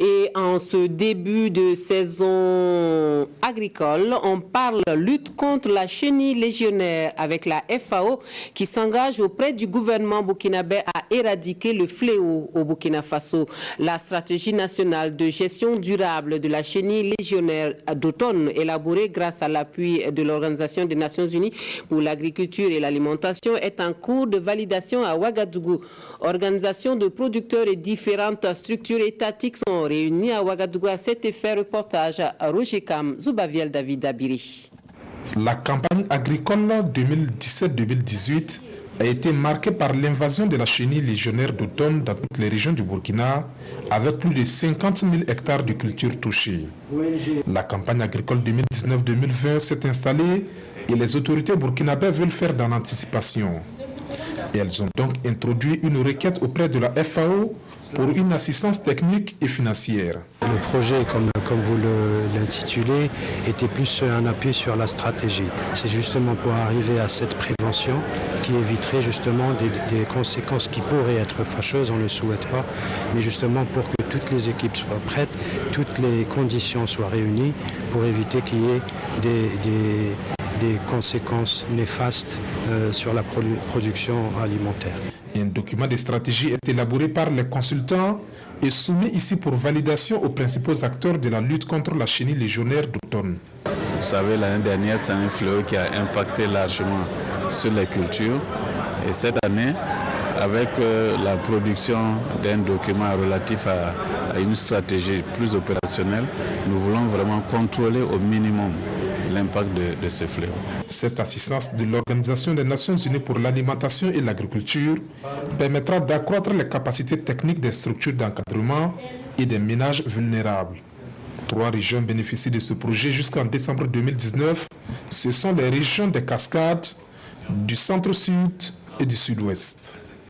Et en ce début de saison agricole, on parle lutte contre la chenille légionnaire avec la FAO qui s'engage auprès du gouvernement burkinabé à éradiquer le fléau au Burkina Faso. La stratégie nationale de gestion durable de la chenille légionnaire d'automne, élaborée grâce à l'appui de l'Organisation des Nations Unies pour l'agriculture et l'alimentation, est en cours de validation à Ouagadougou. Organisations de producteurs et différentes structures étatiques sont réunies à Ouagadougou. À cet effet, reportage à Roger Kam, Zoubaviel David Abiri. La campagne agricole 2017-2018 a été marquée par l'invasion de la chenille légionnaire d'automne dans toutes les régions du Burkina, avec plus de 50 000 hectares de cultures touchés. La campagne agricole 2019-2020 s'est installée et les autorités burkinabées veulent faire dans l'anticipation. Elles ont donc introduit une requête auprès de la FAO pour une assistance technique et financière. Le projet, comme vous l'intitulez, était plus un appui sur la stratégie. C'est justement pour arriver à cette prévention qui éviterait justement des conséquences qui pourraient être fâcheuses, on ne le souhaite pas, mais justement pour que toutes les équipes soient prêtes, toutes les conditions soient réunies pour éviter qu'il y ait des conséquences néfastes sur la production alimentaire. Un document de stratégie est élaboré par les consultants et soumis ici pour validation aux principaux acteurs de la lutte contre la chenille légionnaire d'automne. Vous savez, l'année dernière, c'est un fléau qui a impacté largement sur les cultures. Et cette année, avec la production d'un document relatif à une stratégie plus opérationnelle, nous voulons vraiment contrôler au minimum l'impact de ce fléau. Cette assistance de l'Organisation des Nations Unies pour l'alimentation et l'agriculture permettra d'accroître les capacités techniques des structures d'encadrement et des ménages vulnérables. 3 régions bénéficient de ce projet jusqu'en décembre 2019. Ce sont les régions des Cascades, du centre-sud et du sud-ouest.